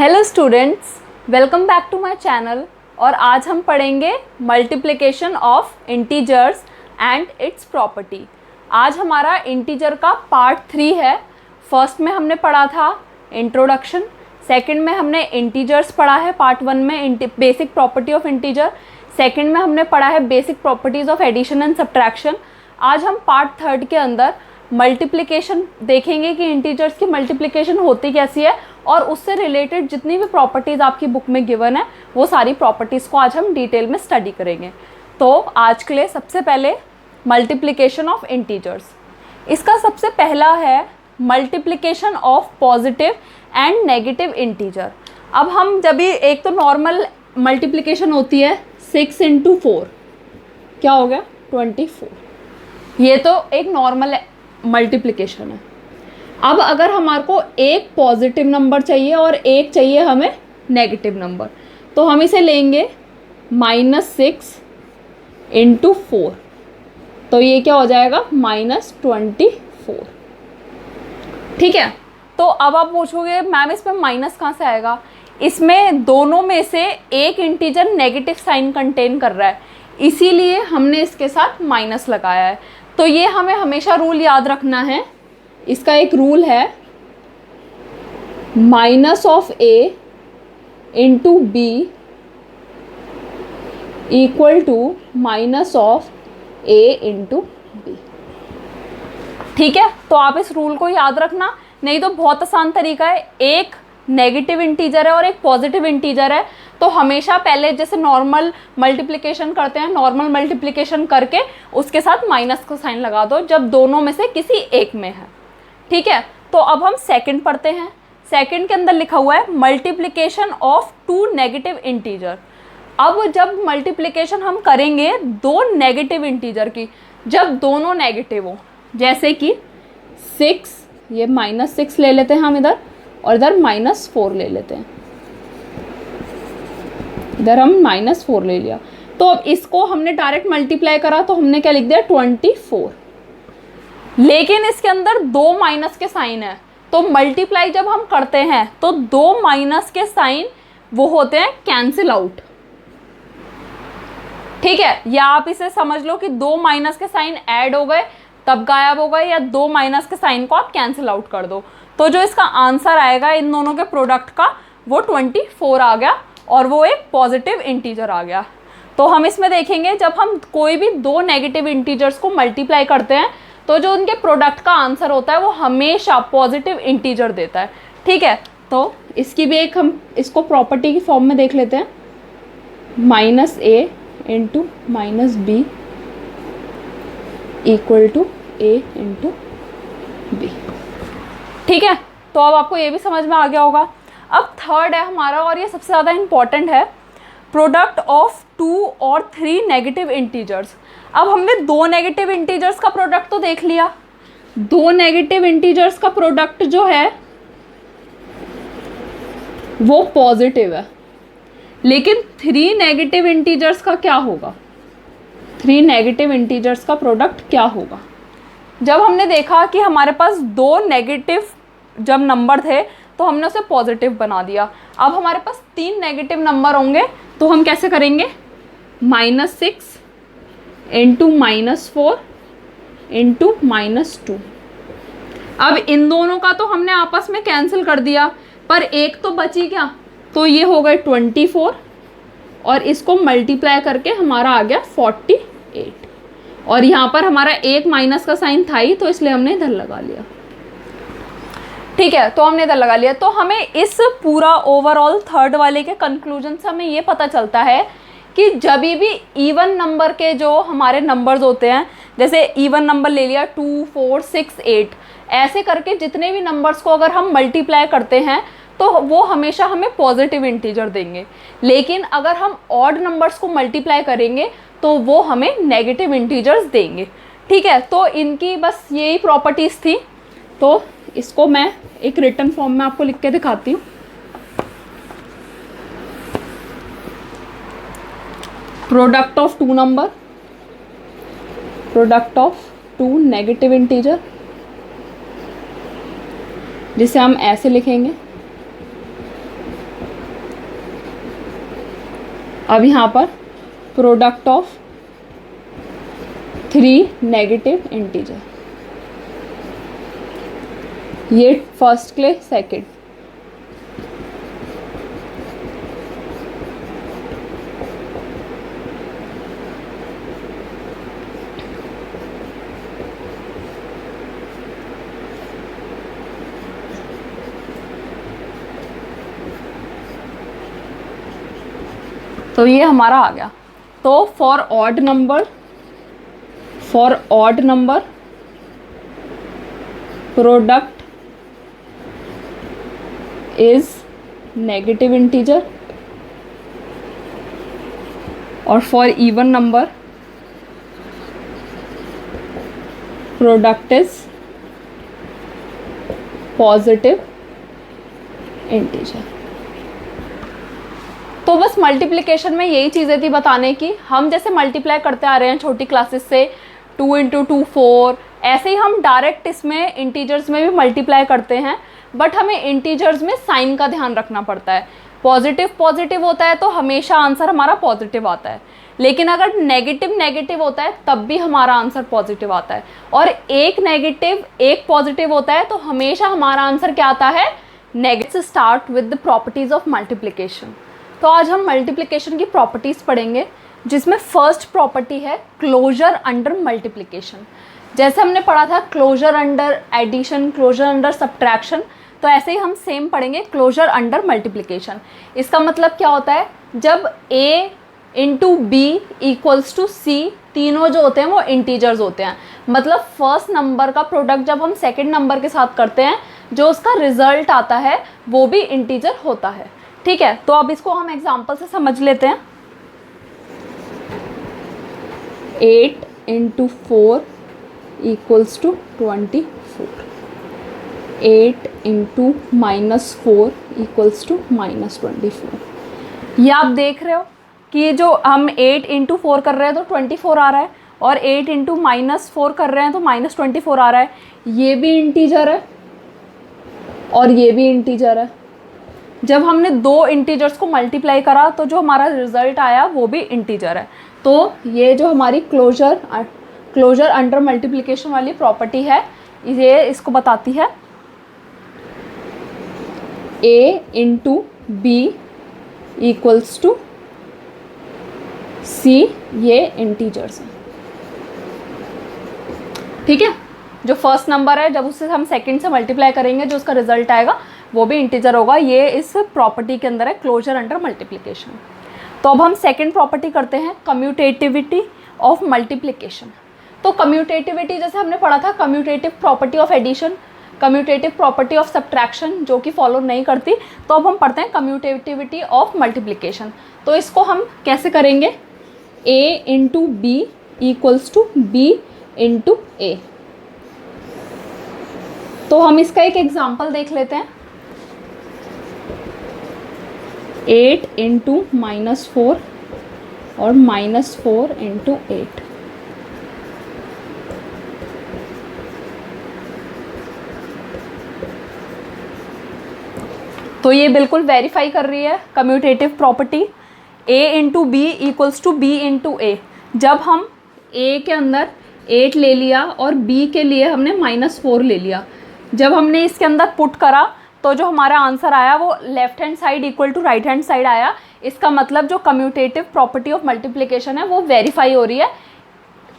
Hello students, welcome back to my channel. और आज हम पढ़ेंगे multiplication of integers and its property. आज हमारा इंटीजर का पार्ट 3 है। फर्स्ट में हमने पढ़ा था इंट्रोडक्शन, सेकंड में हमने इंटीजर्स पढ़ा है पार्ट 1 में basic property of integer, second में हमने पढ़ा है basic properties of addition and subtraction. आज हम पार्ट 3 के अंदर मल्टीप्लिकेशन देखेंगे कि इंटीजर्स की मल्टीप्लिकेशन होती कैसी है और उससे रिलेटेड जितनी भी प्रॉपर्टीज़ आपकी बुक में गिवन है वो सारी प्रॉपर्टीज़ को आज हम डिटेल में स्टडी करेंगे। तो आज के लिए सबसे पहले मल्टीप्लिकेशन ऑफ इंटीजर्स। इसका सबसे पहला है multiplication of positive and negative integer. अब हम जब भी एक तो नॉर्मल मल्टीप्लिकेशन होती है 6 × 4 क्या हो गया 24, ये तो एक नॉर्मल मल्टीप्लिकेशन है। अब अगर हमारे को एक पॉजिटिव नंबर चाहिए और एक चाहिए हमें नेगेटिव नंबर, तो हम इसे लेंगे -6 × 4, तो ये क्या हो जाएगा -24। ठीक है, तो अब आप पूछोगे मैम इसमें माइनस कहाँ से आएगा। इसमें दोनों में से एक इंटीजर नेगेटिव साइन कंटेन कर रहा है, इसीलिए हमने इसके साथ माइनस लगाया है। तो ये हमें हमेशा रूल याद रखना है। इसका एक रूल है -(a) × b equal to -(a) × b। ठीक है, तो आप इस रूल को याद रखना, नहीं तो बहुत आसान तरीका है। एक नेगेटिव इंटीजर है और एक पॉजिटिव इंटीजर है, तो हमेशा पहले जैसे नॉर्मल मल्टीप्लिकेशन करते हैं, नॉर्मल मल्टीप्लिकेशन करके उसके साथ माइनस का साइन लगा दो जब दोनों में से किसी एक में है। ठीक है, तो अब हम सेकंड पढ़ते हैं। सेकंड के अंदर लिखा हुआ है मल्टीप्लिकेशन ऑफ 2 नेगेटिव इंटीजर। अब जब मल्टीप्लिकेशन हम करेंगे दो नेगेटिव इंटीजर की, जब दोनों नेगेटिव हो, जैसे कि 6, ये -6 ले लेते हैं हम इधर, और इधर -4 ले लेते हैं, इधर हम -4 ले लिया। तो अब इसको हमने डायरेक्ट मल्टीप्लाई करा तो हमने क्या लिख दिया 24। लेकिन इसके अंदर 2 माइनस के साइन है, तो मल्टीप्लाई जब हम करते हैं तो 2 माइनस के साइन वो होते हैं कैंसिल आउट। ठीक है, या आप इसे समझ लो कि 2 माइनस के साइन ऐड हो गए तब गायब हो गए, या 2 माइनस के साइन को आप कैंसिल आउट कर दो। तो जो इसका आंसर आएगा इन दोनों के प्रोडक्ट का वो 24 आ गया और वो एक पॉजिटिव इंटीजर आ गया। तो हम इसमें देखेंगे जब हम कोई भी दो नेगेटिव इंटीजर्स को मल्टीप्लाई करते हैं तो जो उनके प्रोडक्ट का आंसर होता है वो हमेशा पॉजिटिव इंटीजर देता है। ठीक है, तो इसकी भी एक हम इसको प्रॉपर्टी की फॉर्म में देख लेते हैं। -(a) × -b equal to a × b। ठीक है, तो अब आपको ये भी समझ में आ गया होगा। अब थर्ड है हमारा, और ये सबसे ज़्यादा इम्पॉर्टेंट है, प्रोडक्ट ऑफ 2 और 3 नेगेटिव इंटीजर्स। अब हमने 2 नेगेटिव इंटीजर्स का प्रोडक्ट तो देख लिया, 2 नेगेटिव इंटीजर्स का प्रोडक्ट जो है वो पॉजिटिव है, लेकिन 3 नेगेटिव इंटीजर्स का क्या होगा, 3 नेगेटिव इंटीजर्स का प्रोडक्ट क्या होगा। जब हमने देखा कि हमारे पास 2 नेगेटिव जब नंबर थे तो हमने उसे पॉजिटिव बना दिया। अब हमारे पास 3 नेगेटिव नंबर होंगे तो हम कैसे करेंगे, -6 × -4 × -2। अब इन दोनों का तो हमने आपस में कैंसिल कर दिया, पर एक तो बची क्या, तो ये हो गए 24 और इसको मल्टीप्लाई करके हमारा आ गया 48। और यहाँ पर हमारा एक माइनस का साइन था ही, तो इसलिए हमने इधर लगा लिया। ठीक है, तो हमने इधर लगा लिया। तो हमें इस पूरा ओवरऑल थर्ड वाले के कंक्लूजन से हमें ये पता चलता है कि जब भी इवन नंबर के जो हमारे नंबर्स होते हैं, जैसे इवन नंबर ले लिया 2, 4, 6, 8, ऐसे करके जितने भी नंबर्स को अगर हम मल्टीप्लाई करते हैं तो वो हमेशा हमें पॉजिटिव इंटीजर देंगे। लेकिन अगर हम ऑड नंबर्स को मल्टीप्लाई करेंगे तो वो हमें नेगेटिव इंटीजर्स देंगे। ठीक है, तो इनकी बस यही प्रॉपर्टीज़ थी। तो इसको मैं एक रिटन फॉर्म में आपको लिख के दिखाती हूँ। Product of 2 number, product of 2 negative integer, जिसे हम ऐसे लिखेंगे अब यहाँ पर प्रोडक्ट ऑफ 3 नेगेटिव इंटीजर, ये फर्स्ट के लिए सेकेंड, तो ये हमारा आ गया। तो for odd number product is negative integer और for even number product is positive integer. तो बस मल्टीप्लिकेशन में यही चीज़ें थी बताने की। हम जैसे मल्टीप्लाई करते आ रहे हैं छोटी क्लासेस से, 2 × 2 4, ऐसे ही हम डायरेक्ट इसमें इंटीजर्स में भी मल्टीप्लाई करते हैं, बट हमें इंटीजर्स में साइन का ध्यान रखना पड़ता है। पॉजिटिव होता है तो हमेशा आंसर हमारा पॉजिटिव आता है, लेकिन अगर नेगेटिव होता है तब भी हमारा आंसर पॉजिटिव आता है, और एक नेगेटिव एक पॉजिटिव होता है तो हमेशा हमारा आंसर क्या आता है, negative. Start with the properties of multiplication. तो आज हम मल्टीप्लिकेशन की प्रॉपर्टीज़ पढ़ेंगे, जिसमें फर्स्ट प्रॉपर्टी है क्लोजर अंडर मल्टीप्लिकेशन। जैसे हमने पढ़ा था closure under addition, closure under subtraction, तो ऐसे ही हम सेम पढ़ेंगे क्लोजर अंडर मल्टीप्लिकेशन। इसका मतलब क्या होता है, जब a into B equals to c, तीनों जो होते हैं वो इंटीजर्स होते हैं। मतलब फर्स्ट नंबर का प्रोडक्ट जब हम सेकेंड नंबर के साथ करते हैं, जो उसका रिजल्ट आता है वो भी इंटीजर होता है। ठीक है, तो अब इसको हम एग्जाम्पल से समझ लेते हैं। 8 × 4 इक्वल्स टू 24, 8 × -4 इक्वल्स टू -24। ये आप देख रहे हो कि जो हम 8 × 4 कर रहे हैं तो 24 आ रहा है, और 8 × -4 कर रहे हैं तो -24 आ रहा है। ये भी इंटीजर है और ये भी इंटीजर है। जब हमने दो इंटीजर्स को मल्टीप्लाई करा तो जो हमारा रिजल्ट आया वो भी इंटीजर है। तो ये जो हमारी क्लोजर अंडर मल्टीप्लिकेशन वाली प्रॉपर्टी है, ये इसको बताती है a × b equals to c, ये इंटीजर्स हैं। ठीक है, जो फर्स्ट नंबर है जब उससे हम सेकंड से मल्टीप्लाई करेंगे, जो उसका रिजल्ट आएगा वो भी इंटीजर होगा। ये इस प्रॉपर्टी के अंदर है, क्लोजर अंडर मल्टीप्लिकेशन। तो अब हम सेकंड प्रॉपर्टी करते हैं, कम्यूटेटिविटी ऑफ मल्टीप्लिकेशन। तो कम्यूटेटिविटी जैसे हमने पढ़ा था, commutative property of addition, commutative property of subtraction, जो कि फॉलो नहीं करती। तो अब हम पढ़ते हैं कम्यूटेटिविटी ऑफ मल्टीप्लिकेशन। तो इसको हम कैसे करेंगे, a × b equals to b × a। तो हम इसका एक एग्जाम्पल देख लेते हैं। 8 × -4 और -4 × 8। तो ये बिल्कुल वेरीफाई कर रही है commutative property, a × b equals to b × a। जब हम a के अंदर 8 ले लिया और b के लिए हमने -4 ले लिया, जब हमने इसके अंदर पुट करा तो जो हमारा आंसर आया वो left hand side equal to right hand side आया। इसका मतलब जो कम्यूटेटिव प्रॉपर्टी ऑफ मल्टीप्लिकेशन है वो वेरीफाई हो रही है।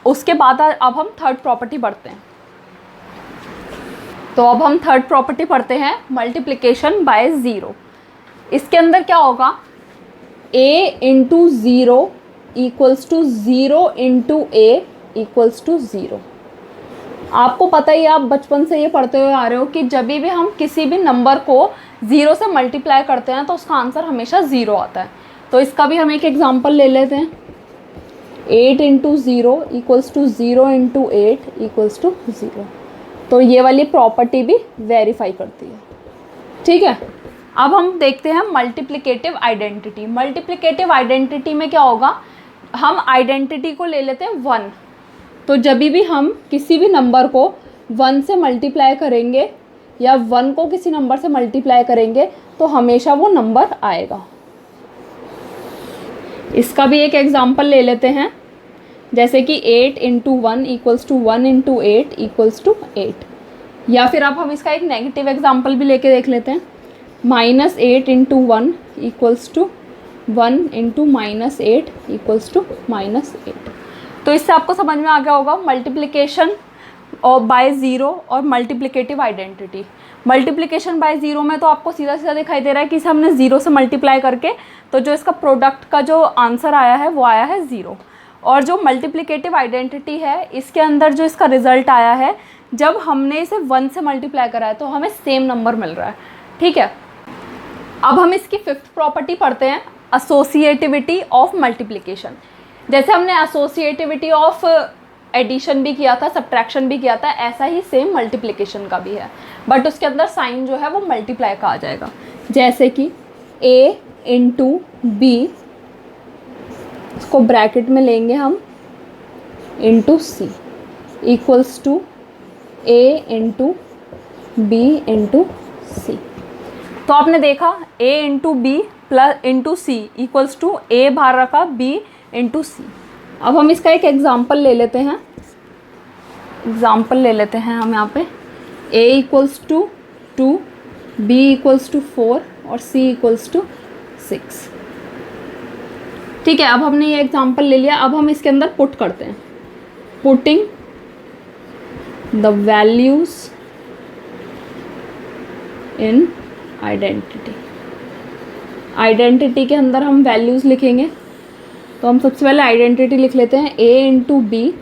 उसके बाद अब हम थर्ड प्रॉपर्टी पढ़ते हैं। तो अब हम थर्ड प्रॉपर्टी पढ़ते हैं, मल्टीप्लिकेशन बाय ज़ीरो। इसके अंदर क्या होगा, a × 0 equals to 0 × a equals to 0। आपको पता ही, आप बचपन से ये पढ़ते हुए आ रहे हो कि जब भी हम किसी भी नंबर को 0 से मल्टीप्लाई करते हैं तो उसका आंसर हमेशा 0 आता है। तो इसका भी हम एक एग्जांपल ले लेते हैं। 8 × 0 इक्वल्स टू 0 × 8 इक्वल्स टू 0। तो ये वाली प्रॉपर्टी भी वेरीफाई करती है। ठीक है, अब हम देखते हैं मल्टीप्लिकेटिव आइडेंटिटी। मल्टीप्लिकेटिव आइडेंटिटी में क्या होगा, हम आइडेंटिटी को ले लेते हैं 1। तो जब भी हम किसी भी नंबर को 1 से मल्टीप्लाई करेंगे या 1 को किसी नंबर से मल्टीप्लाई करेंगे तो हमेशा वो नंबर आएगा। इसका भी एक एग्जाम्पल ले लेते हैं, जैसे कि 8 into 1 equals to 1 into 8 equals to 8। या फिर अब हम इसका एक नेगेटिव एग्जाम्पल भी लेके देख लेते हैं, -8 into 1 equals to 1 into -8 equals to -8। तो इससे आपको समझ में आ गया होगा मल्टीप्लिकेशन और बाय ज़ीरो और multiplicative identity. Multiplication by zero में तो आपको सीधा सीधा दिखाई दे रहा है कि इसे हमने ज़ीरो से मल्टीप्लाई करके तो जो इसका प्रोडक्ट का जो आंसर आया है वो आया है ज़ीरो। और जो मल्टीप्लिकेटिव आइडेंटिटी है इसके अंदर जो इसका रिजल्ट आया है, जब हमने इसे 1 से मल्टीप्लाई करा है तो हमें सेम नंबर मिल रहा है। ठीक है, अब हम इसकी फिफ्थ प्रॉपर्टी पढ़ते हैं, एसोसिएटिविटी ऑफ मल्टीप्लिकेशन। जैसे हमने एसोसिएटिविटी ऑफ एडिशन भी किया था, सब्ट्रैक्शन भी किया था, ऐसा ही सेम मल्टीप्लिकेशन का भी है, बट उसके अंदर साइन जो है वो मल्टीप्लाई का आ जाएगा। जैसे कि a इंटू बी, इसको ब्रैकेट में लेंगे हम, into c equals to a into b into सी। तो आपने देखा a into b plus into c equals to a बाहर रखा b इंटू सी। अब हम इसका एक एग्जाम्पल ले लेते हैं, हम यहाँ पे a equals to 2, b equals to 4 और c इक्वल्स टू 6। ठीक है, अब हमने ये एग्जाम्पल ले लिया। अब हम इसके अंदर पुट करते हैं, putting the values in identity. Identity के अंदर हम वैल्यूज़ लिखेंगे, तो हम सबसे पहले आइडेंटिटी लिख लेते हैं, a into b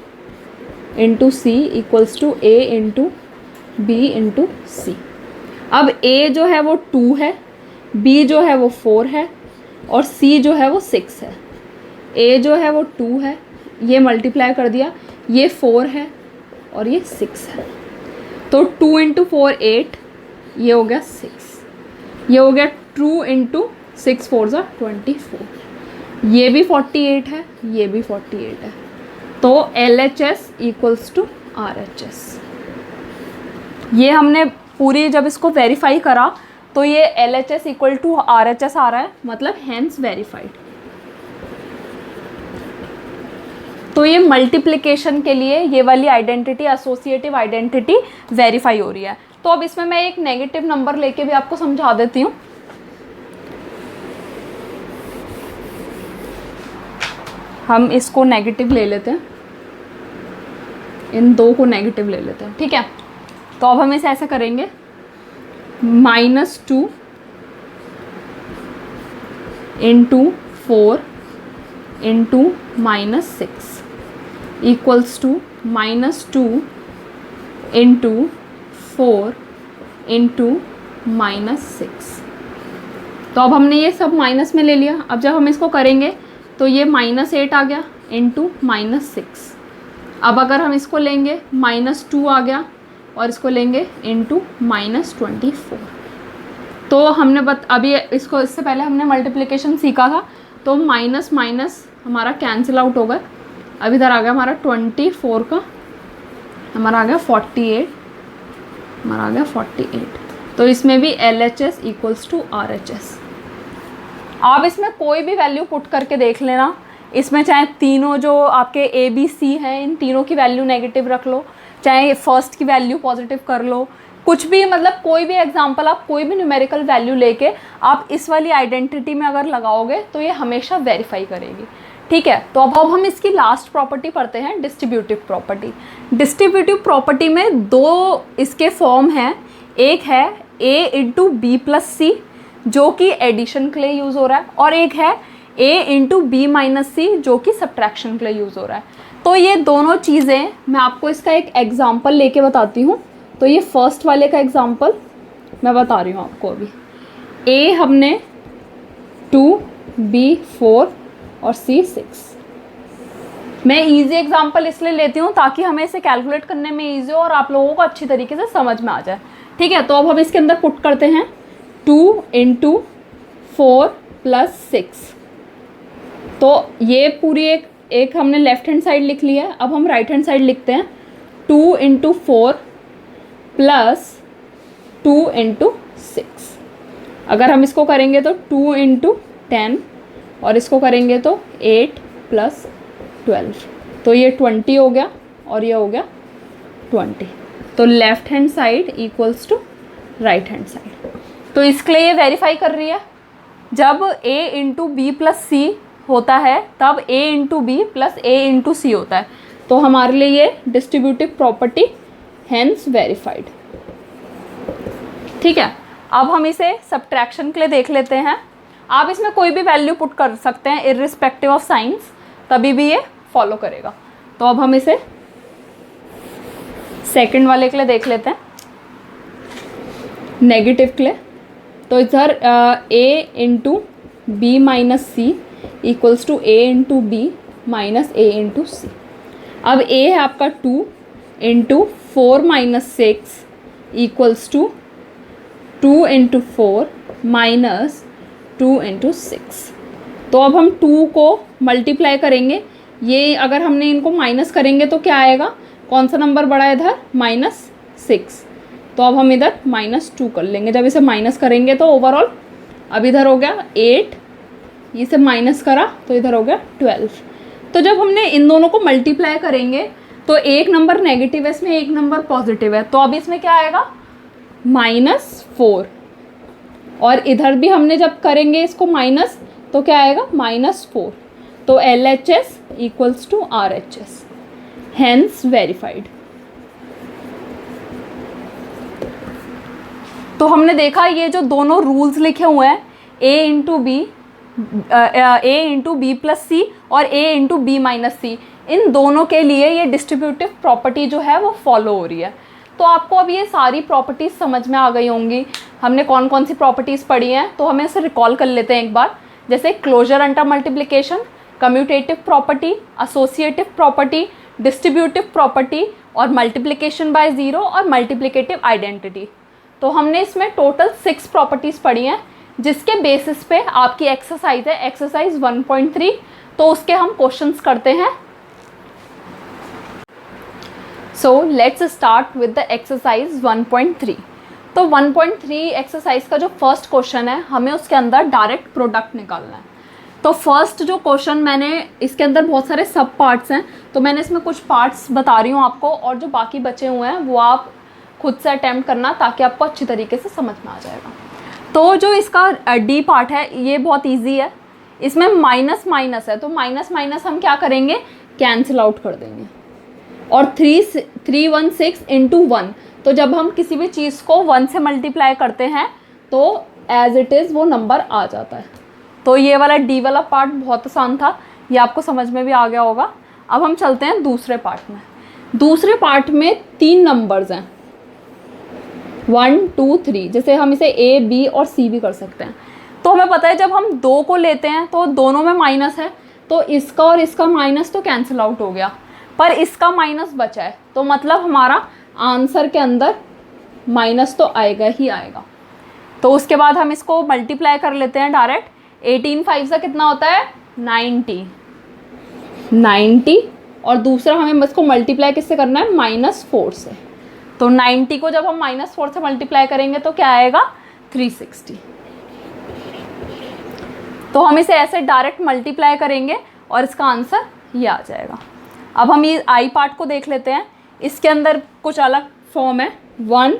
into c equals to a into b into c. अब a जो है वो 2 है, b जो है वो 4 है और c जो है वो 6 है। a जो है वो 2 है, ये मल्टीप्लाई कर दिया, ये 4 है और ये 6 है। तो 2 इंटू 4 8, ये हो गया 6, ये हो गया 2 इंटू 6 4 24, ये भी 48 है, ये भी 48 है। तो LHS इक्वल्स टू RHS। ये हमने पूरी जब इसको वेरीफाई करा तो ये LHS इक्वल टू RHS आ रहा है, मतलब हैंस वेरीफाइड। तो ये मल्टीप्लिकेशन के लिए ये वाली आइडेंटिटी, एसोसिएटिव आइडेंटिटी वेरीफाई हो रही है। तो अब इसमें मैं एक नेगेटिव नंबर लेके भी आपको समझा देती हूँ। हम इसको नेगेटिव ले लेते हैं, इन दो को नेगेटिव ले लेते हैं। ठीक है, तो अब हम इसे ऐसे करेंगे, -2 into 4 into -6 equals to -2 into 4 into -6। तो अब हमने ये सब माइनस में ले लिया। अब जब हम इसको करेंगे तो ये -8 आ गया इंटू -6। अब अगर हम इसको लेंगे -2 आ गया और इसको लेंगे इंटू -24। तो हमने अभी इसको, इससे पहले हमने मल्टीप्लिकेशन सीखा था, तो माइनस माइनस हमारा कैंसिल आउट हो गया। अब इधर आ गया हमारा 24 का, हमारा आ गया 48, हमारा आ गया 48। तो इसमें भी LHS इक्वल्स टू RHS। आप इसमें कोई भी वैल्यू पुट करके देख लेना, इसमें चाहे तीनों जो आपके ABC हैं इन तीनों की वैल्यू नेगेटिव रख लो, चाहे फर्स्ट की वैल्यू पॉजिटिव कर लो, कुछ भी, मतलब कोई भी एग्जांपल आप कोई भी न्यूमेरिकल वैल्यू लेके आप इस वाली आइडेंटिटी में अगर लगाओगे तो ये हमेशा वेरीफाई करेगी। ठीक है, तो अब हम इसकी लास्ट प्रॉपर्टी पढ़ते हैं, डिस्ट्रीब्यूटिव प्रॉपर्टी। डिस्ट्रीब्यूटिव प्रॉपर्टी में दो इसके फॉर्म हैं, एक है a इंटू बी प्लस सी जो कि एडिशन के लिए यूज़ हो रहा है, और एक है a इंटू बी माइनस सी जो कि सब्ट्रैक्शन के लिए यूज़ हो रहा है। तो ये दोनों चीज़ें मैं आपको इसका एक एग्जाम्पल लेके बताती हूँ। तो ये फर्स्ट वाले का एग्जाम्पल मैं बता रही हूँ आपको अभी। a हमने 2, b 4 और c 6। मैं इजी एग्जाम्पल इसलिए लेती हूँ ताकि हमें इसे कैलकुलेट करने में ईजी हो और आप लोगों को अच्छी तरीके से समझ में आ जाए। ठीक है, तो अब हम इसके अंदर पुट करते हैं 2 इंटू 4 प्लस 6। तो ये पूरी एक हमने लेफ्ट हैंड साइड लिख लिया है। अब हम राइट हैंड साइड लिखते हैं 2 इंटू 4 प्लस 2 इंटू 6। अगर हम इसको करेंगे तो 2 इंटू 10 और इसको करेंगे तो 8 + 12, तो ये 20 हो गया और ये हो गया 20। तो left hand side equals to right hand side. तो इसके लिए ये वेरीफाई कर रही है, जब a into b plus c होता है तब a into b plus a into c होता है। तो हमारे लिए ये डिस्ट्रीब्यूटिव प्रॉपर्टी हेंस वेरीफाइड। ठीक है, अब हम इसे सब्ट्रैक्शन के लिए देख लेते हैं। आप इसमें कोई भी वैल्यू पुट कर सकते हैं इर्रिस्पेक्टिव ऑफ साइंस, तभी भी ये फॉलो करेगा। तो अब हम इसे सेकंड वाले के लिए देख लेते हैं, नेगेटिव के लिए। तो इधर a into B minus C equals to a into B minus a into c. अब a है आपका 2 into 4 minus 6 equals to 2 into 4 minus 2 into 6। तो अब हम 2 को मल्टीप्लाई करेंगे, ये अगर हमने इनको माइनस करेंगे तो क्या आएगा, कौन सा नंबर बड़ा है इधर, -6। तो अब हम इधर -2 कर लेंगे। जब इसे माइनस करेंगे तो ओवरऑल अब इधर हो गया 8, इसे माइनस करा तो इधर हो गया 12। तो जब हमने इन दोनों को मल्टीप्लाई करेंगे तो एक नंबर नेगेटिव है इसमें, एक नंबर पॉजिटिव है, तो अब इसमें क्या आएगा -4। और इधर भी हमने जब करेंगे इसको माइनस तो क्या आएगा -4। तो LHS equals to RHS, hence verified. तो हमने देखा ये जो दोनों रूल्स लिखे हुए हैं a इंटू बी प्लस सी और a इंटू बी माइनस सी, इन दोनों के लिए ये डिस्ट्रीब्यूटिव प्रॉपर्टी जो है वो फॉलो हो रही है। तो आपको अब ये सारी प्रॉपर्टीज़ समझ में आ गई होंगी। हमने कौन कौन सी प्रॉपर्टीज़ पढ़ी हैं, तो हमें इसे रिकॉल कर लेते हैं एक बार। जैसे closure under multiplication, commutative property, associative property, distributive property और मल्टीप्लिकेशन बाय ज़ीरो और मल्टीप्लिकेटिव आइडेंटिटी। तो हमने इसमें टोटल 6 प्रॉपर्टीज़ पढ़ी हैं, जिसके बेसिस पे आपकी एक्सरसाइज है एक्सरसाइज 1.3। तो उसके हम क्वेश्चंस करते हैं। So let's start with the exercise 1.3। तो 1.3 एक्सरसाइज का जो फर्स्ट क्वेश्चन है, हमें उसके अंदर डायरेक्ट प्रोडक्ट निकालना है। तो फर्स्ट जो क्वेश्चन, मैंने इसके अंदर बहुत सारे सब पार्ट्स हैं, तो मैंने इसमें कुछ पार्ट्स बता रही हूँ आपको, और जो बाकी बचे हुए हैं वो आप खुद से अटैम्प्ट करना, ताकि आपको अच्छी तरीके से समझ में आ जाएगा। तो जो इसका डी पार्ट है ये बहुत इजी है, इसमें माइनस माइनस है, तो माइनस माइनस हम क्या करेंगे, कैंसिल आउट कर देंगे। और 316 इंटू 1, तो जब हम किसी भी चीज़ को 1 से मल्टीप्लाई करते हैं तो एज इट इज़ वो नंबर आ जाता है। तो ये वाला डी वाला पार्ट बहुत आसान था, ये आपको समझ में भी आ गया होगा। अब हम चलते हैं दूसरे पार्ट में। दूसरे पार्ट में 3 नंबर्स हैं, 1 2 3, जैसे हम इसे A B और C भी कर सकते हैं। तो हमें पता है जब हम 2 को लेते हैं तो दोनों में माइनस है, तो इसका और इसका माइनस तो कैंसिल आउट हो गया, पर इसका माइनस बचा है, तो मतलब हमारा आंसर के अंदर माइनस तो आएगा ही आएगा। तो उसके बाद हम इसको मल्टीप्लाई कर लेते हैं डायरेक्ट। 18 5 से कितना होता है, 90। और दूसरा हमें इसको मल्टीप्लाई किससे करना है, -4 से। तो 90 को जब हम -4 से मल्टीप्लाई करेंगे तो क्या आएगा, 360। तो हम इसे ऐसे डायरेक्ट मल्टीप्लाई करेंगे और इसका आंसर ये आ जाएगा। अब हम ये आई पार्ट को देख लेते हैं। इसके अंदर कुछ अलग फॉर्म है, 1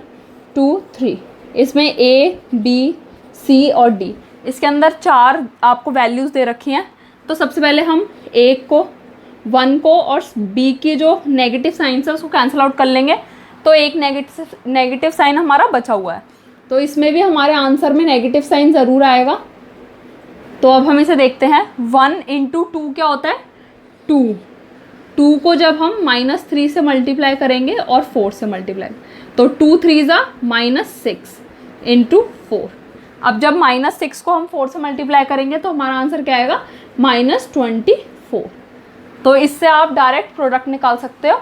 2 3, इसमें A B C और D, इसके अंदर 4 आपको वैल्यूज़ दे रखी हैं। तो सबसे पहले हम A को, 1 को और B की जो नेगेटिव साइंस है उसको कैंसिल आउट कर लेंगे, तो एक नेगेटिव साइन हमारा बचा हुआ है। तो इसमें भी हमारे आंसर में नेगेटिव साइन ज़रूर आएगा। तो अब हम इसे देखते हैं। 1 इंटू 2 क्या होता है, 2 को जब हम -3 से मल्टीप्लाई करेंगे और 4 से मल्टीप्लाई, तो 2 3 -6 इंटू 4। अब जब -6 को हम 4 से मल्टीप्लाई करेंगे तो हमारा आंसर क्या आएगा, -24। तो इससे आप डायरेक्ट प्रोडक्ट निकाल सकते हो।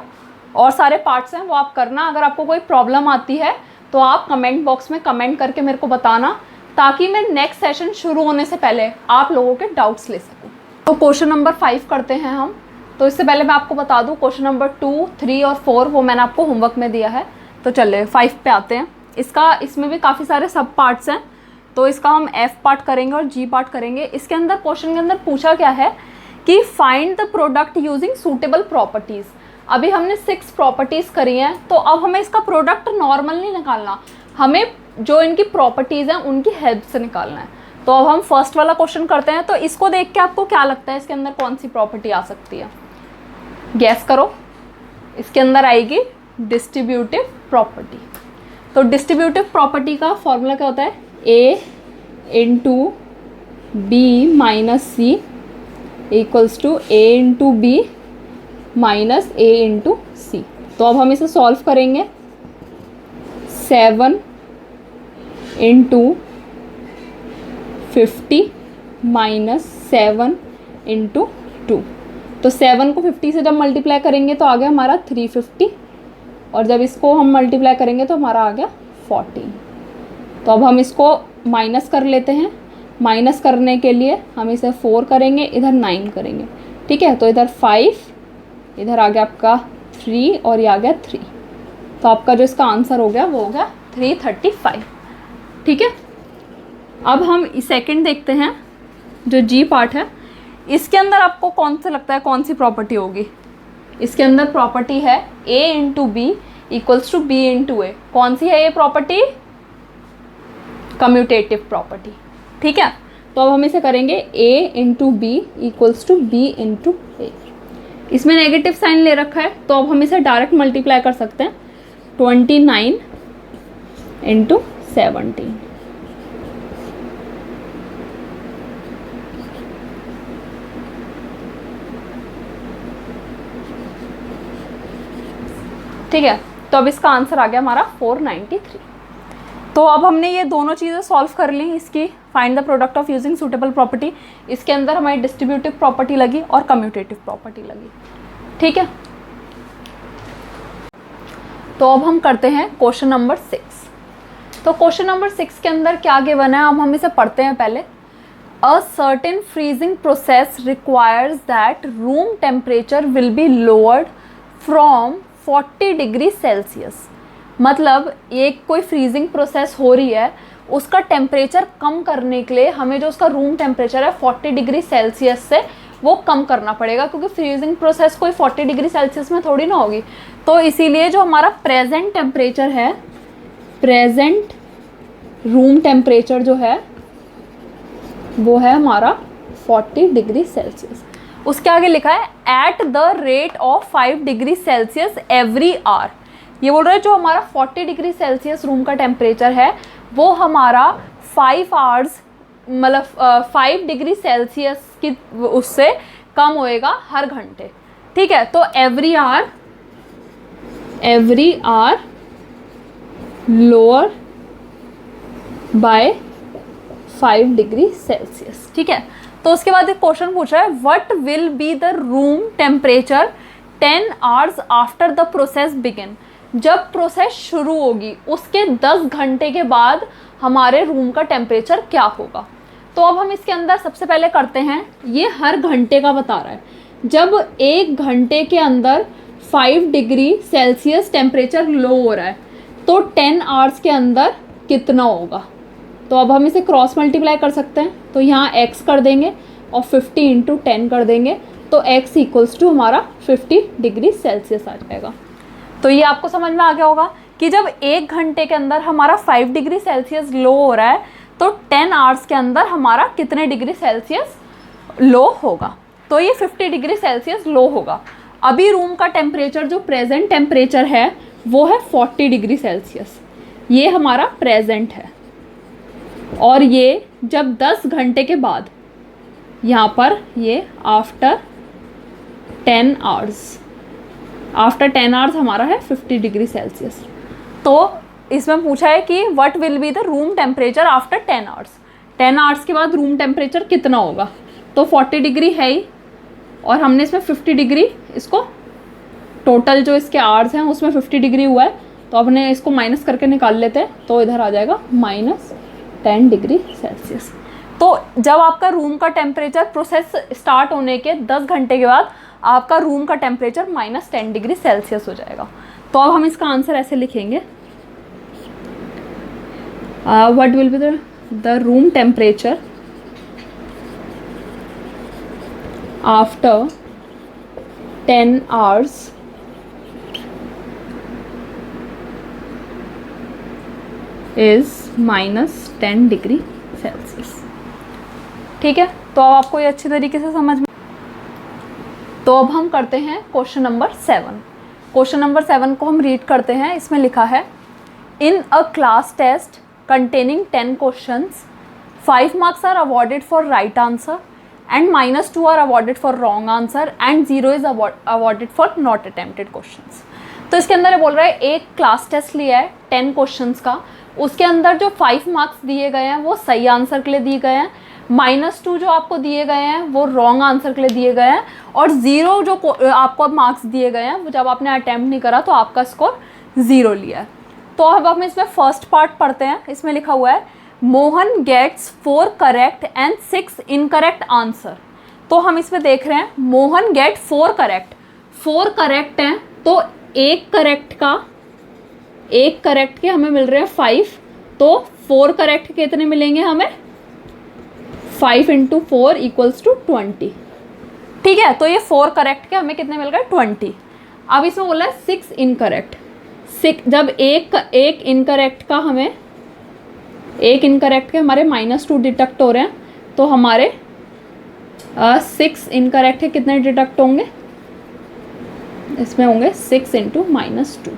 और सारे पार्ट्स हैं वो आप करना। अगर आपको कोई प्रॉब्लम आती है तो आप कमेंट बॉक्स में कमेंट करके मेरे को बताना, ताकि मैं नेक्स्ट सेशन शुरू होने से पहले आप लोगों के डाउट्स ले सकूँ। तो क्वेश्चन नंबर 5 करते हैं हम। तो इससे पहले मैं आपको बता दूँ, क्वेश्चन नंबर 2 3 और 4 वो मैंने आपको होमवर्क में दिया है। तो चलिए 5 पे आते हैं। इसमें भी काफ़ी सारे सब पार्ट्स हैं। तो इसका हम F पार्ट करेंगे और G पार्ट करेंगे। इसके अंदर क्वेश्चन के अंदर पूछा क्या है कि find the product using suitable properties. अभी हमने 6 प्रॉपर्टीज़ करी हैं, तो अब हमें इसका प्रोडक्ट नॉर्मल नहीं निकालना, हमें जो इनकी प्रॉपर्टीज़ हैं उनकी हेल्प से निकालना है। तो अब हम फर्स्ट वाला क्वेश्चन करते हैं। तो इसको देख के आपको क्या लगता है इसके अंदर कौन सी प्रॉपर्टी आ सकती है, गैस करो। इसके अंदर आएगी डिस्ट्रीब्यूटिव प्रॉपर्टी। तो डिस्ट्रीब्यूटिव प्रॉपर्टी का फॉर्मूला क्या होता है, A into B minus C equals to A into B minus A into सी। तो अब हम इसे सॉल्व करेंगे। 7 इंटू 50 माइनस 7 इंटू 2। तो 7 को 50 से जब मल्टीप्लाई करेंगे तो आ गया हमारा 350, और जब इसको हम मल्टीप्लाई करेंगे तो हमारा आ गया 14। तो अब हम इसको माइनस कर लेते हैं। माइनस करने के लिए हम इसे 4 करेंगे, इधर 9 करेंगे, ठीक है। तो इधर 5, इधर आ गया आपका 3 और ये आ गया 3। तो आपका जो इसका आंसर हो गया वो हो गया 335, ठीक है। अब हम सेकंड देखते हैं जो जी पार्ट है। इसके अंदर आपको कौन सा लगता है कौन सी प्रॉपर्टी होगी। इसके अंदर प्रॉपर्टी है A into B equals to B into A. कौन सी है ये प्रॉपर्टी, कम्यूटेटिव प्रॉपर्टी, ठीक है। तो अब हम इसे करेंगे A into B equals to B into A. इसमें नेगेटिव साइन ले रखा है, तो अब हम इसे डायरेक्ट मल्टीप्लाई कर सकते हैं। 29 इंटू 17। ठीक है। तो अब इसका आंसर आ गया हमारा 493। तो अब हमने ये दोनों चीज़ें सॉल्व कर ली। इसकी find the product of using suitable property, इसके अंदर हमारी डिस्ट्रीब्यूटिव प्रॉपर्टी लगी और कम्यूटेटिव प्रॉपर्टी लगी, ठीक है। तो अब हम करते हैं क्वेश्चन नंबर 6। तो क्वेश्चन नंबर 6 के अंदर क्या गिवन है, अब हम इसे पढ़ते हैं पहले। A certain freezing process requires that room temperature will be lowered from 40 degree Celsius. मतलब एक कोई फ्रीजिंग प्रोसेस हो रही है, उसका टेम्परेचर कम करने के लिए हमें जो उसका रूम टेम्परेचर है 40 डिग्री सेल्सियस से वो कम करना पड़ेगा, क्योंकि फ्रीजिंग प्रोसेस कोई 40 डिग्री सेल्सियस में थोड़ी ना होगी। तो इसीलिए जो हमारा प्रेजेंट टेम्परेचर है, प्रेजेंट रूम टेम्परेचर जो है वो है हमारा 40 डिग्री सेल्सियस। उसके आगे लिखा है at the rate of 5 degree Celsius every hour. ये बोल रहा है जो हमारा 40 डिग्री सेल्सियस रूम का टेम्परेचर है वो हमारा 5 आवर्स मतलब 5 डिग्री सेल्सियस की उससे कम होएगा हर घंटे, ठीक है। तो every hour lower by 5 degree Celsius, ठीक है। तो उसके बाद एक क्वेश्चन पूछ रहा है what will be the room temperature 10 hours after the process begin. जब प्रोसेस शुरू होगी उसके 10 घंटे के बाद हमारे रूम का टेम्परेचर क्या होगा। तो अब हम इसके अंदर सबसे पहले करते हैं, ये हर घंटे का बता रहा है। जब 1 घंटे के अंदर 5 डिग्री सेल्सियस टेम्परेचर लो हो रहा है तो 10 आवर्स के अंदर कितना होगा। तो अब हम इसे क्रॉस मल्टीप्लाई कर सकते हैं। तो यहाँ x कर देंगे और 50 इंटू 10 कर देंगे, तो x इक्वल्स टू हमारा 50 डिग्री सेल्सियस आ जाएगा। तो ये आपको समझ में आ गया होगा कि जब 1 घंटे के अंदर हमारा 5 डिग्री सेल्सियस लो हो रहा है तो 10 आवर्स के अंदर हमारा कितने डिग्री सेल्सियस लो होगा। तो ये 50 डिग्री सेल्सियस लो होगा। अभी रूम का टेम्परेचर जो प्रेजेंट टेम्परेचर है वो है 40 डिग्री सेल्सियस, ये हमारा प्रेजेंट है। और ये जब 10 घंटे के बाद, यहाँ पर ये आफ्टर 10 आवर्स, आफ्टर 10 आवर्स हमारा है 50 डिग्री सेल्सियस। तो इसमें पूछा है कि what will be the room temperature after 10 hours. 10 hours के बाद रूम टेम्परेचर कितना होगा। तो 40 डिग्री है ही, और हमने इसमें 50 डिग्री, इसको टोटल जो इसके आवर्स हैं उसमें 50 डिग्री हुआ है, तो अपने इसको माइनस करके निकाल लेते हैं। तो इधर आ जाएगा -10 डिग्री सेल्सियस। तो जब आपका रूम का टेम्परेचर प्रोसेस स्टार्ट होने के 10 घंटे के बाद आपका रूम का टेम्परेचर -10 डिग्री सेल्सियस हो जाएगा। तो अब हम इसका आंसर ऐसे लिखेंगे, what will be the the room temperature after 10 hours is -10 degree Celsius. ठीक है, तो अब आपको ये अच्छी तरीके से समझ में। तो अब हम करते हैं क्वेश्चन नंबर 7। क्वेश्चन नंबर 7 को हम रीड करते हैं। इसमें लिखा है, in a class test containing 10 questions 5 marks are awarded for right answer and -2 are awarded for wrong answer and 0 is awarded for not attempted questions। तो इसके अंदर ये बोल रहा है एक क्लास टेस्ट लिया है 10 क्वेश्चंस का, उसके अंदर जो 5 मार्क्स दिए गए हैं वो सही आंसर के लिए दिए गए हैं, -2 जो आपको दिए गए हैं वो रॉन्ग आंसर के लिए दिए गए हैं, और 0 जो आपको मार्क्स दिए गए हैं वो जब आपने अटैम्प्ट नहीं करा तो आपका स्कोर 0 लिया है। तो अब हम इसमें फर्स्ट पार्ट पढ़ते हैं। इसमें लिखा हुआ है, Mohan gets 4 correct and 6 incorrect answer. तो हम इसमें देख रहे हैं मोहन गेट 4 करेक्ट हैं, तो एक करेक्ट के हमें मिल रहे हैं 5, तो 4 करेक्ट के कितने मिलेंगे हमें, 5 × 4 = 20। ठीक है, तो ये 4 करेक्ट के हमें कितने मिल गए, 20। अब इसमें बोला है 6 इनकरेक्ट। जब एक इनकरेक्ट का हमें, एक इनकरेक्ट के हमारे -2 डिडक्ट हो रहे हैं, तो हमारे 6 इनकरेक्ट के कितने डिडक्ट होंगे, इसमें होंगे 6 × -2,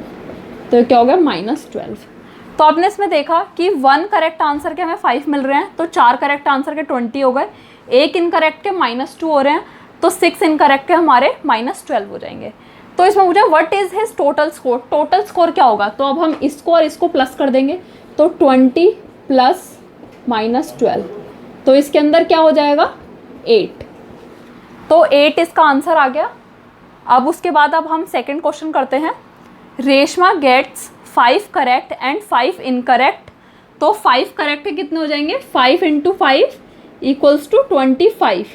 तो ये क्या हो गया, -12। तो आपने इसमें देखा कि 1 करेक्ट आंसर के हमें 5 मिल रहे हैं, तो 4 करेक्ट आंसर के 20 हो गए, एक इनकरेक्ट के -2 हो रहे हैं, तो 6 इनकरेक्ट के हमारे -12 हो जाएंगे। तो इसमें मुझे what is his total score, total score क्या होगा, तो अब हम इसको और इसको प्लस कर देंगे, तो 20 + -12, तो इसके अंदर क्या हो जाएगा, 8। तो 8 इसका आंसर आ गया। अब उसके बाद अब हम सेकंड क्वेश्चन करते हैं। Reshma gets 5 correct and 5 incorrect. तो 5 करेक्ट के कितने हो जाएंगे, 5 × 5 = 25,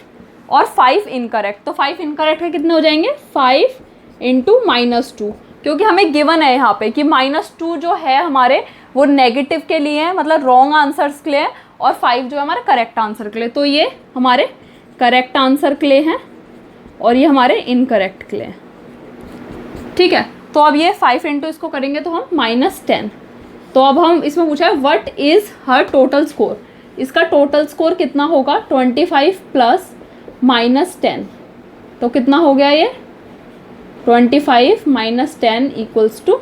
और 5 इनकरेक्ट, तो 5 इनकरेक्ट के कितने हो जाएंगे, 5 × -2, क्योंकि हमें गिवन है यहाँ पे कि -2 जो है हमारे वो नेगेटिव के लिए है, मतलब रॉन्ग आंसर्स के लिए है, और 5 जो है हमारे करेक्ट आंसर के लिए। तो ये हमारे करेक्ट आंसर के लिए हैं और ये हमारे इनकरेक्ट के लिए हैं। ठीक है, तो अब ये 5 × इसको करेंगे तो हम -10। तो अब हम इसमें पूछा है what is her total score, इसका टोटल स्कोर कितना होगा, 25 + -10, तो कितना हो गया ये, 25 - 10 =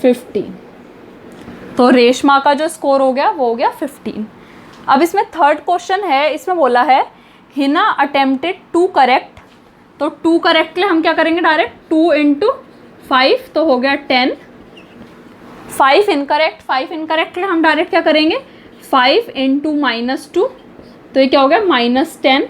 15। तो रेशमा का जो स्कोर हो गया वो हो गया 15। अब इसमें थर्ड क्वेश्चन है, इसमें बोला है हिना अटेम्प्टेड 2 करेक्ट। तो 2 करेक्ट के लिए हम क्या करेंगे, डायरेक्ट 2 × 5, तो हो गया 10। 5 इनकरेक्ट के लिए हम डायरेक्ट क्या करेंगे, 5 × -2, तो ये क्या हो गया, -10।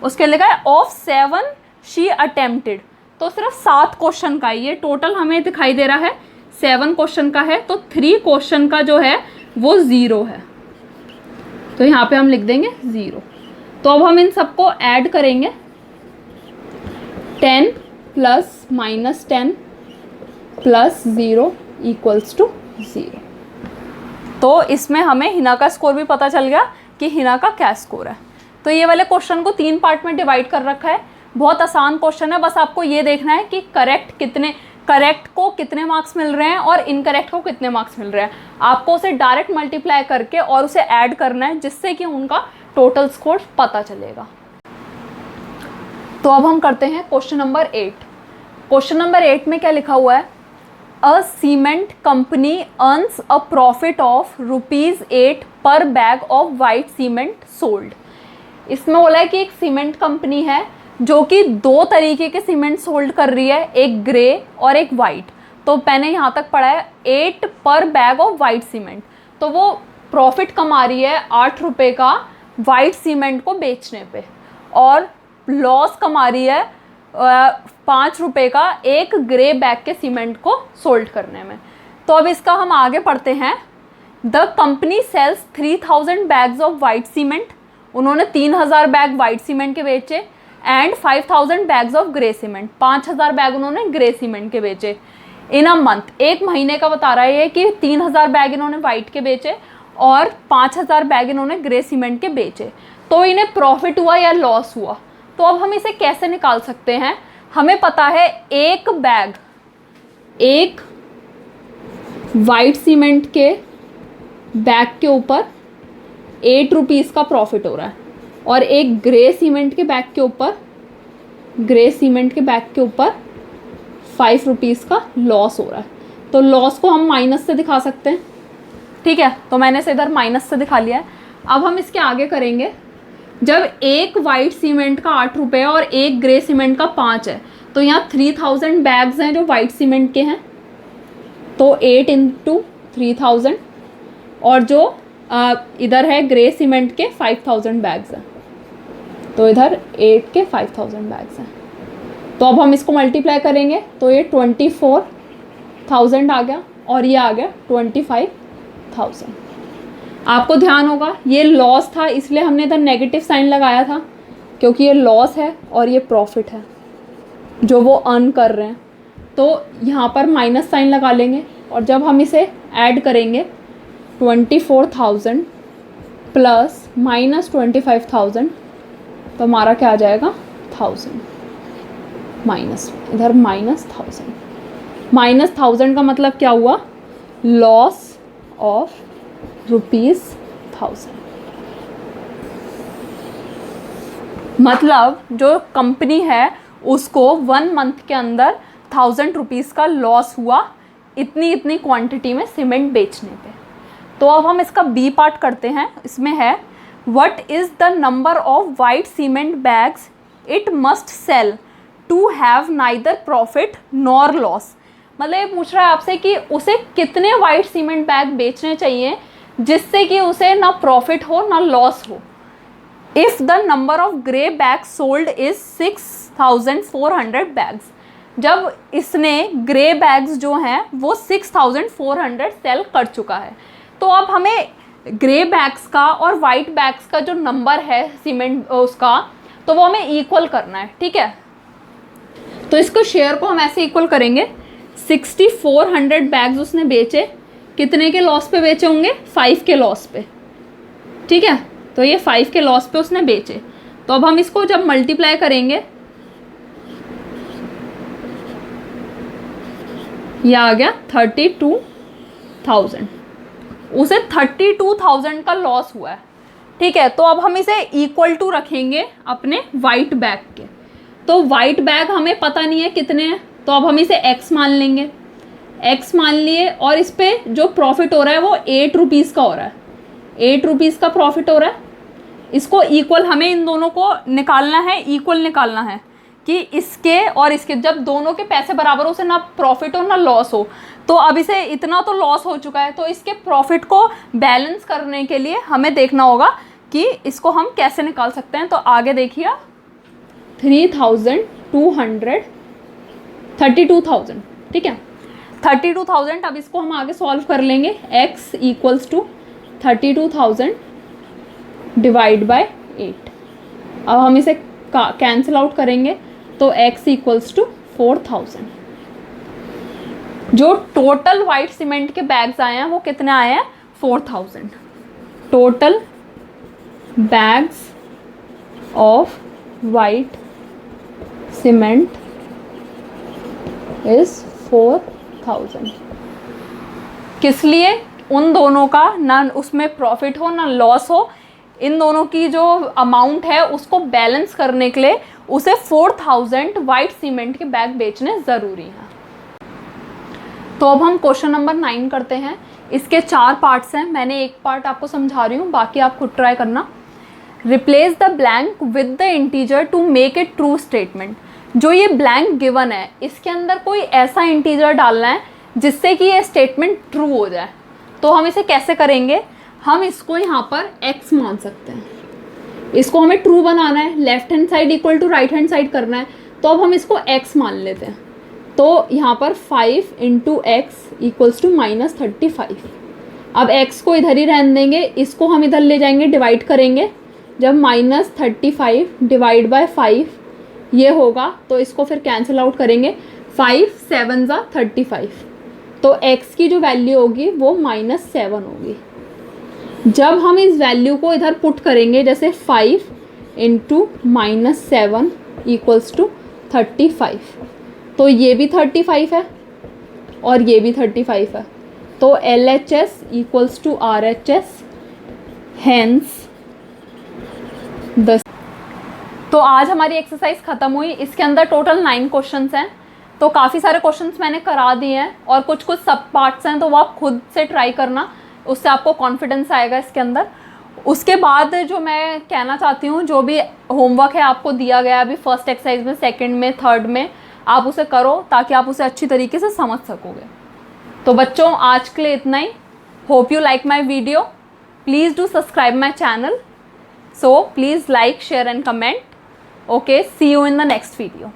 उसके लिखा है ऑफ 7 शी अटेम्प्टेड, तो सिर्फ 7 क्वेश्चन का है, ये टोटल हमें दिखाई दे रहा है 7 क्वेश्चन का है, तो 3 क्वेश्चन का जो है वो 0 है, तो यहाँ पे हम लिख देंगे 0। तो अब हम इन सबको ऐड करेंगे, 10 + -10 + 0 = 0। तो इसमें हमें हिना का स्कोर भी पता चल गया कि हिना का क्या स्कोर है। तो ये वाले क्वेश्चन को 3 पार्ट में डिवाइड कर रखा है। बहुत आसान क्वेश्चन है, बस आपको ये देखना है कि करेक्ट को कितने मार्क्स मिल रहे हैं और इनकरेक्ट को कितने मार्क्स मिल रहे हैं। आपको उसे डायरेक्ट मल्टीप्लाई करके और उसे ऐड करना है, जिससे कि उनका टोटल स्कोर पता चलेगा। तो अब हम करते हैं क्वेश्चन नंबर 8। क्वेश्चन नंबर 8 में क्या लिखा हुआ है, a cement company earns a profit of ₹8 per bag of white cement sold. इसमें बोला है कि एक सीमेंट कंपनी है जो कि 2 तरीके के सीमेंट सोल्ड कर रही है, एक ग्रे और एक वाइट। तो मैंने यहाँ तक पढ़ा है 8 per bag of white cement, तो वो प्रॉफिट कमा रही है 8 रुपये का वाइट सीमेंट को बेचने पे, और लॉस कमा रही है 5 रुपये का एक ग्रे बैग के सीमेंट को सोल्ड करने में। तो अब इसका हम आगे पढ़ते हैं। The company sales 3000 bags of white cement, उन्होंने 3000 बैग वाइट सीमेंट के बेचे, and 5000 bags of grey cement, 5000 bag उन्होंने ग्रे सीमेंट के बेचे। इन अ मंथ, एक महीने का बता रहा है ये कि 3000 बैग इन्होंने वाइट के बेचे और 5000 बैग इन्होंने ग्रे सीमेंट के बेचे, तो इन्हें प्रॉफिट हुआ या लॉस हुआ? तो अब हम इसे कैसे निकाल सकते हैं? हमें पता है एक वाइट सीमेंट के बैग के ऊपर 8 रुपीज़ का प्रॉफिट हो रहा है और एक ग्रे सीमेंट के बैग के ऊपर 5 रुपीज़ का लॉस हो रहा है। तो लॉस को हम माइनस से दिखा सकते हैं, ठीक है। तो मैंने इसे इधर माइनस से दिखा लिया है। अब हम इसके आगे करेंगे, जब एक वाइट सीमेंट का 8 रुपये है और एक ग्रे सीमेंट का 5 है, तो यहाँ 3000 बैग्स हैं जो वाइट सीमेंट के हैं, तो 8 × 3000, और जो इधर है ग्रे सीमेंट के 5000 बैग्स हैं, तो इधर 8 के 5000 बैग्स हैं। तो अब हम इसको मल्टीप्लाई करेंगे तो ये 24,000 आ गया और ये आ गया 25,000। आपको ध्यान होगा ये लॉस था, इसलिए हमने इधर नेगेटिव साइन लगाया था, क्योंकि ये लॉस है और ये प्रॉफिट है जो वो अर्न कर रहे हैं। तो यहाँ पर माइनस साइन लगा लेंगे और जब हम इसे ऐड करेंगे 24,000 प्लस -25,000, तो हमारा क्या आ जाएगा 1000 माइनस, इधर -1000। -1000 का मतलब क्या हुआ? Loss of ₹1000। मतलब जो कंपनी है उसको 1 मंथ के अंदर 1000 रुपीज़ का लॉस हुआ इतनी क्वांटिटी में सीमेंट बेचने पे। तो अब हम इसका बी पार्ट करते हैं। इसमें है what is the number of white cement bags it must sell to have neither profit nor loss. मतलब ये पूछ रहा है आपसे कि उसे कितने वाइट सीमेंट बैग बेचने चाहिए जिससे कि उसे ना प्रॉफिट हो ना लॉस हो। If the number of grey bags sold is 6400 bags, जब इसने ग्रे बैग्स जो हैं वो 6400 सेल कर चुका है। तो अब हमें ग्रे बैग्स का और वाइट बैग्स का जो नंबर है सीमेंट उसका, तो वो हमें इक्वल करना है, ठीक है। तो इसको शेयर को हम ऐसे इक्वल करेंगे, 6400 बैग्स उसने बेचे, कितने के लॉस पे बेचे होंगे? 5 के लॉस पे, ठीक है। तो ये 5 के लॉस पे उसने बेचे। तो अब हम इसको जब मल्टीप्लाई करेंगे, ये आ गया 32,000, उसे 32,000 का लॉस हुआ है, ठीक है। तो अब हम इसे इक्वल टू रखेंगे अपने वाइट बैग के। तो वाइट बैग हमें पता नहीं है कितने हैं, तो अब हम इसे x मान लेंगे, x मान लिए, और इस पे जो प्रॉफिट हो रहा है वो 8 रुपीज़ का हो रहा है, 8 रुपीज़ का प्रॉफिट हो रहा है। इसको इक्वल हमें इन दोनों को निकालना है, इक्वल निकालना है कि इसके और इसके, जब दोनों के पैसे बराबर हो, उसे ना प्रॉफिट हो ना लॉस हो। तो अब इसे इतना तो लॉस हो चुका है, तो इसके प्रॉफिट को बैलेंस करने के लिए हमें देखना होगा कि इसको हम कैसे निकाल सकते हैं। तो आगे देखिए 32,000, ठीक है, 32,000। अब इसको हम आगे सॉल्व कर लेंगे। x = 32,000 divide by 8। अब हम इसे कैंसिल आउट करेंगे तो x = 4000। जो टोटल वाइट सीमेंट के बैग्स आए हैं वो कितने आए हैं? 4000। Total bags of white cement is 4000। किस लिए? उन दोनों का ना उसमें प्रॉफिट हो ना लॉस हो, इन दोनों की जो अमाउंट है उसको बैलेंस करने के लिए उसे 4000 वाइट सीमेंट के बैग बेचने ज़रूरी हैं। तो अब हम क्वेश्चन नंबर 9 करते हैं। इसके 4 पार्ट्स हैं, मैंने एक पार्ट आपको समझा रही हूँ, बाकी आप खुद ट्राई करना। Replace the blank with the integer to make it true statement. जो ये ब्लैंक गिवन है इसके अंदर कोई ऐसा इंटीजर डालना है जिससे कि ये स्टेटमेंट ट्रू हो जाए। तो हम इसे कैसे करेंगे? हम इसको यहाँ पर x मान सकते हैं, इसको हमें ट्रू बनाना है, left hand side equal to right hand side करना है, तो अब हम इसको x मान लेते हैं। तो यहाँ पर 5 × x = -35। अब x को इधर ही रहने देंगे, इसको हम इधर ले जाएंगे, डिवाइड करेंगे। जब -35 डिवाइड बाय 5 ये होगा तो इसको फिर कैंसिल आउट करेंगे, 5 7 ज़ा 35। तो x की जो वैल्यू होगी वो -7 होगी। जब हम इस वैल्यू को इधर पुट करेंगे, जैसे 5 इंटू -7 इक्वल्स टू 35, तो ये भी 35 है और ये भी 35 है, तो LHS equals to RHS, hence 10। तो आज हमारी एक्सरसाइज ख़त्म हुई। इसके अंदर टोटल 9 क्वेश्चंस हैं, तो काफ़ी सारे क्वेश्चंस मैंने करा दिए हैं और कुछ कुछ सब पार्ट्स हैं, तो वो आप खुद से ट्राई करना, उससे आपको कॉन्फिडेंस आएगा इसके अंदर। उसके बाद जो मैं कहना चाहती हूँ, जो भी होमवर्क है आपको दिया गया अभी फर्स्ट एक्सरसाइज में, सेकंड में, थर्ड में, आप उसे करो ताकि आप उसे अच्छी तरीके से समझ सकोगे। तो बच्चों आज के लिए इतना ही। Hope you like my video. Please do subscribe my channel. So please like, share and comment. Okay, see you in the next video.